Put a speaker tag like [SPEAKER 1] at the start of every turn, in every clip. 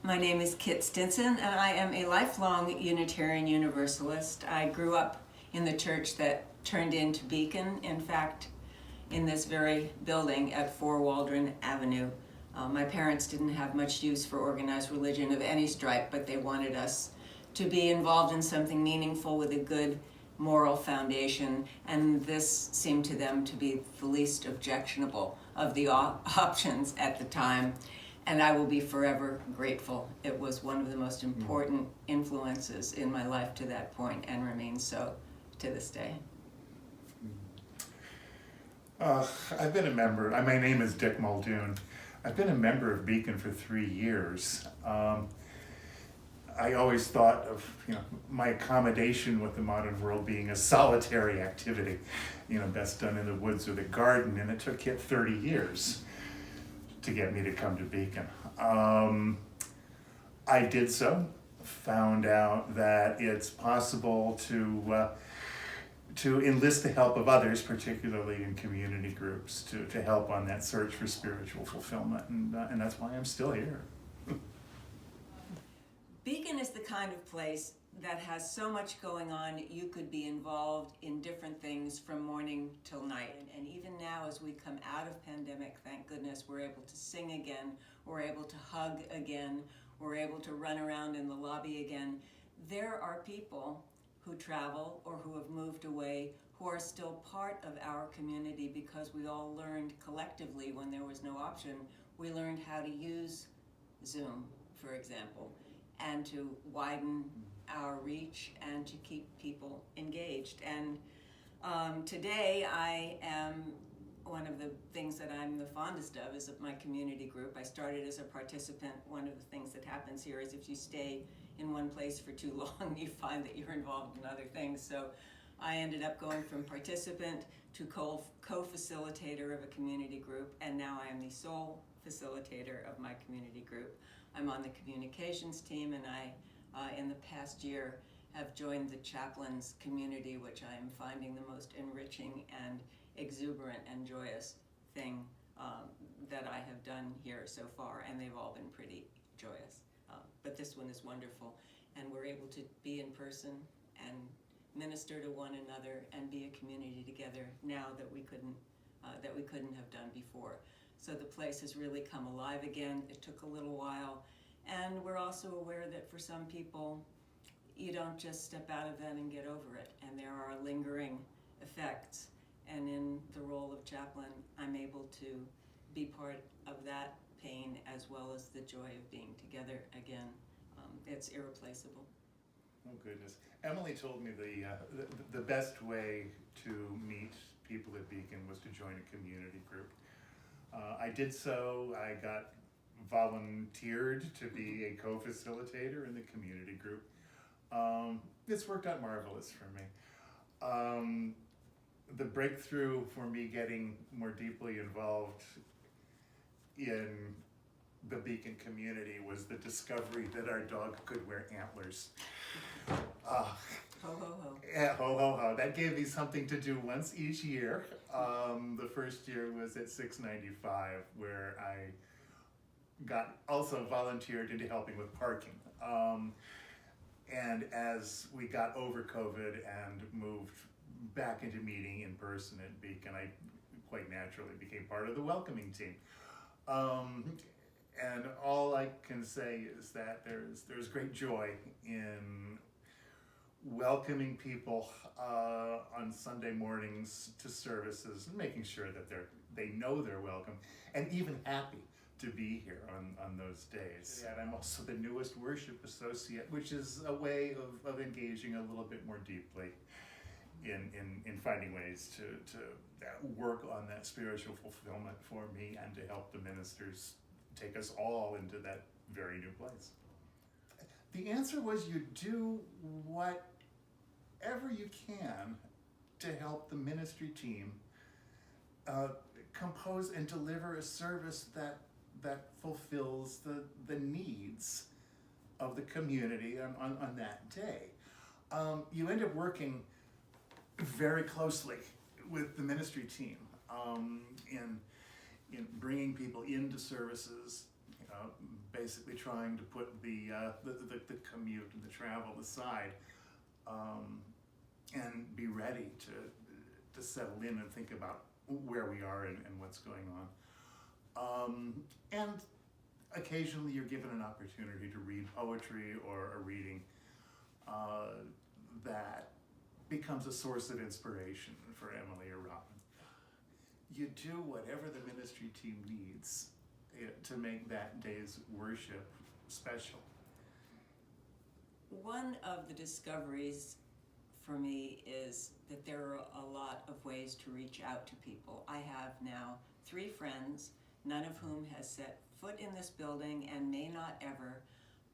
[SPEAKER 1] My name is Kit Stinson, and I am a lifelong Unitarian Universalist. I grew up in the church that turned into Beacon, in fact, in this very building at 4 Waldron Avenue. My parents didn't have much use for organized religion of any stripe, but they wanted us to be involved in something meaningful with a good moral foundation, and this seemed to them to be the least objectionable of the options at the time. And I will be forever grateful. It was one of the most important influences in my life to that point, and remains so to this day.
[SPEAKER 2] I've been a member. My name is Dick Muldoon. I've been a member of Beacon for 3 years. I always thought of my accommodation with the modern world being a solitary activity, best done in the woods or the garden, and it took Kit 30 years to get me to come to Beacon. I did so, found out that it's possible to enlist the help of others, particularly in community groups, to help on that search for spiritual fulfillment, and that's why I'm still here.
[SPEAKER 1] Beacon is the kind of place that has so much going on. You could be involved in different things from morning till night. And even now, as we come out of pandemic, thank goodness, we're able to sing again, we're able to hug again, we're able to run around in the lobby again. There are people who travel or who have moved away who are still part of our community because we all learned collectively when there was no option. We learned how to use Zoom, for example, and to widen our reach and to keep people engaged. And today one of the things that I'm the fondest of is my community group. I started as a participant. One of the things that happens here is if you stay in one place for too long, you find that you're involved in other things. So I ended up going from participant to co-facilitator of a community group, and now I am the sole facilitator of my community group. I'm on the communications team, and I, in the past year, have joined the chaplains community, which I am finding the most enriching and exuberant and joyous thing that I have done here so far, and they've all been pretty joyous. But this one is wonderful, and we're able to be in person and minister to one another and be a community together now that we couldn't have done before. So the place has really come alive again. It took a little while, and we're also aware that for some people, you don't just step out of that and get over it, and there are lingering effects. And in the role of chaplain, I'm able to be part of that pain as well as the joy of being together again. It's irreplaceable.
[SPEAKER 2] Oh goodness. Emily told me the best way to meet people at Beacon was to join a community group. I did so. I got volunteered to be a co-facilitator in the community group. This worked out marvelous for me. The breakthrough for me getting more deeply involved in the Beacon community was the discovery that our dog could wear antlers.
[SPEAKER 1] Ho, ho, ho.
[SPEAKER 2] Yeah, ho, ho, ho. That gave me something to do once each year. The first year was at 695, where I got also volunteered into helping with parking. And as we got over COVID and moved back into meeting in person at Beacon, I quite naturally became part of the welcoming team. And all I can say is that there's great joy in welcoming people on Sunday mornings to services and making sure that they know they're welcome and even happy to be here on those days. And I'm also the newest worship associate, which is a way of engaging a little bit more deeply in finding ways to work on that spiritual fulfillment for me and to help the ministers take us all into that very new place. The answer was you do whatever you can to help the ministry team compose and deliver a service that fulfills the needs of the community on that day. You end up working very closely with the ministry team in bringing people into services, basically trying to put the commute and the travel aside, and be ready to settle in and think about where we are and what's going on. And occasionally you're given an opportunity to read poetry or a reading that becomes a source of inspiration for Emily or Robin. You do whatever the ministry team needs to make that day's worship special.
[SPEAKER 1] One of the discoveries for me is that there are a lot of ways to reach out to people. I have now 3 friends, none of whom has set foot in this building and may not ever,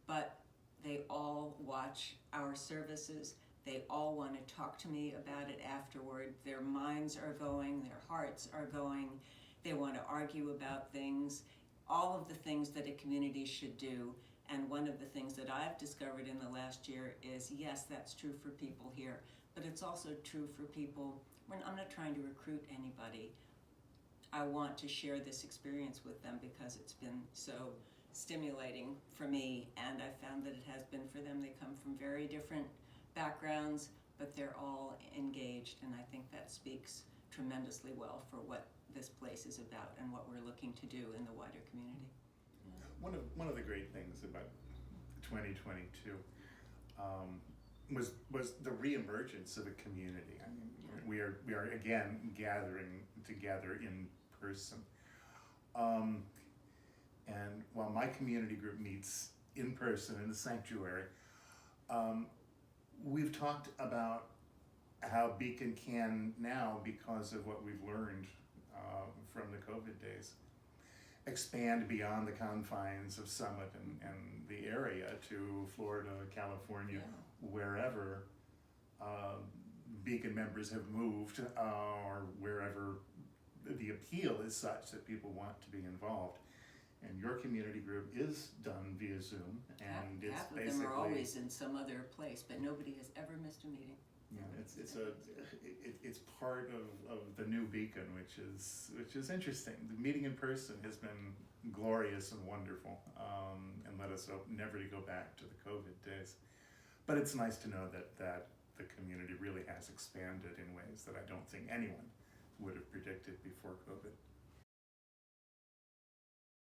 [SPEAKER 1] but they all watch our services. They all want to talk to me about it afterward. Their minds are going, their hearts are going. They want to argue about things, all of the things that a community should do. And one of the things that I've discovered in the last year is, yes, that's true for people here, but it's also true for people when I'm not trying to recruit anybody. I want to share this experience with them because it's been so stimulating for me, and I found that it has been for them. They come from very different backgrounds, but they're all engaged, and I think that speaks tremendously well for what this place is about and what we're looking to do in the wider community.
[SPEAKER 2] One of the great things about 2022 was the reemergence of a community. I mean, we are again gathering together in person. And while my community group meets in person in the sanctuary, we've talked about how Beacon can now, because of what we've learned from the COVID days, expand beyond the confines of Summit and the area to Florida, California, wherever Beacon members have moved, or wherever the appeal is such that people want to be involved. And your community group is done via Zoom, and it's
[SPEAKER 1] half of
[SPEAKER 2] basically,
[SPEAKER 1] them are always in some other place, but nobody has ever missed a meeting.
[SPEAKER 2] It's part of the new Beacon, which is interesting. The meeting in person has been glorious and wonderful, and let us hope never to go back to the COVID days. But it's nice to know that the community really has expanded in ways that I don't think anyone would have predicted before COVID.